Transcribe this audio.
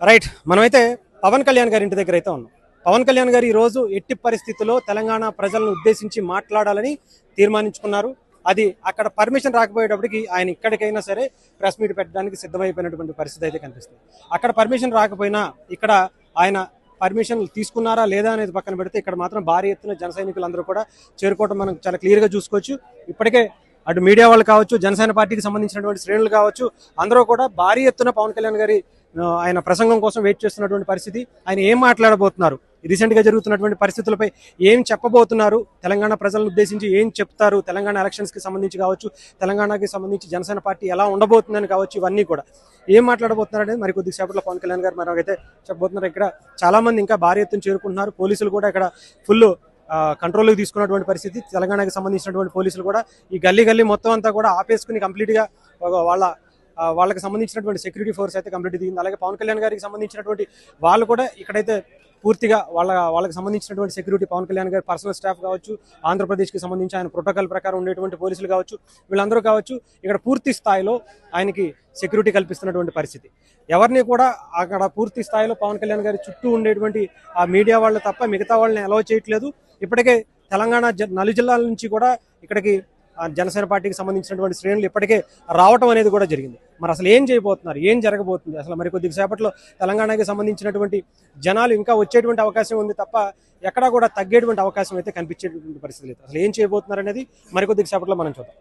Right. మనమైతే పవన్ కళ్యాణ్ గారి ఇంటి దగ్గర అయితే ఉన్నాం. పవన్ కళ్యాణ్ గారు ఈ రోజు ఎట్టి పరిస్థితుల్లో తెలంగాణ ప్రజలను ఉద్దేశించి మాట్లాడాలని తీర్మానించుకున్నారు. అది అక్కడ పర్మిషన్ రాకపోయేటప్పటికి ఆయన ఇక్కడికైనా సరే ప్రెస్ మీట్ పెట్టడానికి సిద్ధమైపోయినటువంటి పరిస్థితి అయితే కనిపిస్తుంది. అక్కడ పర్మిషన్ రాకపోయినా ఇక్కడ ఆయన పర్మిషన్ తీసుకున్నారా లేదా అనేది పక్కన పెడితే ఇక్కడ మాత్రం భారీ ఎత్తున జన సైనికులందరూ కూడా చేరుకోవడం మనం చాలా క్లియర్గా చూసుకోవచ్చు. ఇప్పటికే అటు మీడియా వాళ్ళు కావచ్చు, జనసేన పార్టీకి సంబంధించినటువంటి శ్రేణులు కావచ్చు, అందరూ కూడా భారీ ఎత్తున పవన్ కళ్యాణ్ గారి ఆయన ప్రసంగం కోసం వెయిట్ చేస్తున్నటువంటి పరిస్థితి. ఆయన ఏం మాట్లాడబోతున్నారు, రీసెంట్గా జరుగుతున్నటువంటి పరిస్థితులపై ఏం చెప్పబోతున్నారు, తెలంగాణ ప్రజలను ఉద్దేశించి ఏం చెప్తారు, తెలంగాణ ఎలక్షన్స్కి సంబంధించి కావచ్చు, తెలంగాణకి సంబంధించి జనసేన పార్టీ ఎలా ఉండబోతుందని కావచ్చు, ఇవన్నీ కూడా ఏం మాట్లాడబోతున్నారు అనేది మరి కొద్దిసేపట్లో పవన్ కళ్యాణ్ గారు మరొకైతే చెప్పబోతున్నారు. ఇక్కడ చాలా మంది ఇంకా భారీ ఎత్తున చేరుకుంటున్నారు. పోలీసులు కూడా ఇక్కడ ఫుల్ కంట్రోల్కి తీసుకున్నటువంటి పరిస్థితి. తెలంగాణకి సంబంధించినటువంటి పోలీసులు కూడా ఈ గల్లీ మొత్తం అంతా కూడా ఆపేసుకుని కంప్లీట్గా వాళ్ళకి సంబంధించినటువంటి సెక్యూరిటీ ఫోర్స్ అయితే కంప్లీట్ దిగింది. అలాగే పవన్ కళ్యాణ్ గారికి సంబంధించినటువంటి వాళ్ళు కూడా ఇక్కడైతే పూర్తిగా వాళ్ళకి సంబంధించినటువంటి సెక్యూరిటీ, పవన్ కళ్యాణ్ గారి పర్సనల్ స్టాఫ్ కావచ్చు, ఆంధ్రప్రదేశ్కి సంబంధించి ఆయన ప్రోటోకాల్ ప్రకారం ఉండేటువంటి పోలీసులు కావచ్చు, వీళ్ళందరూ కావచ్చు ఇక్కడ పూర్తి స్థాయిలో ఆయనకి సెక్యూరిటీ కల్పిస్తున్నటువంటి పరిస్థితి. ఎవరిని కూడా అక్కడ పూర్తి స్థాయిలో పవన్ కళ్యాణ్ గారి చుట్టూ ఉండేటువంటి ఆ మీడియా వాళ్ళు తప్ప మిగతా వాళ్ళని అలౌ చేయట్లేదు. ఇప్పటికే తెలంగాణ నలుజిల్లాల నుంచి కూడా ఇక్కడికి జనసేన పార్టీకి సంబంధించినటువంటి శ్రేణులు ఇప్పటికే రావటం అనేది కూడా జరిగింది. మరి అసలు ఏం చేయబోతున్నారు, ఏం జరగబోతుంది, అసలు మరి కొద్దిసేపట్లో తెలంగాణకి సంబంధించినటువంటి జనాలు ఇంకా వచ్చేటువంటి అవకాశం ఉంది తప్ప ఎక్కడా కూడా తగ్గేటువంటి అవకాశం అయితే కనిపించేటువంటి పరిస్థితి లేదు. అసలు ఏం చేయబోతున్నారు అనేది మరి కొద్దిసేపట్లో మనం చూద్దాం.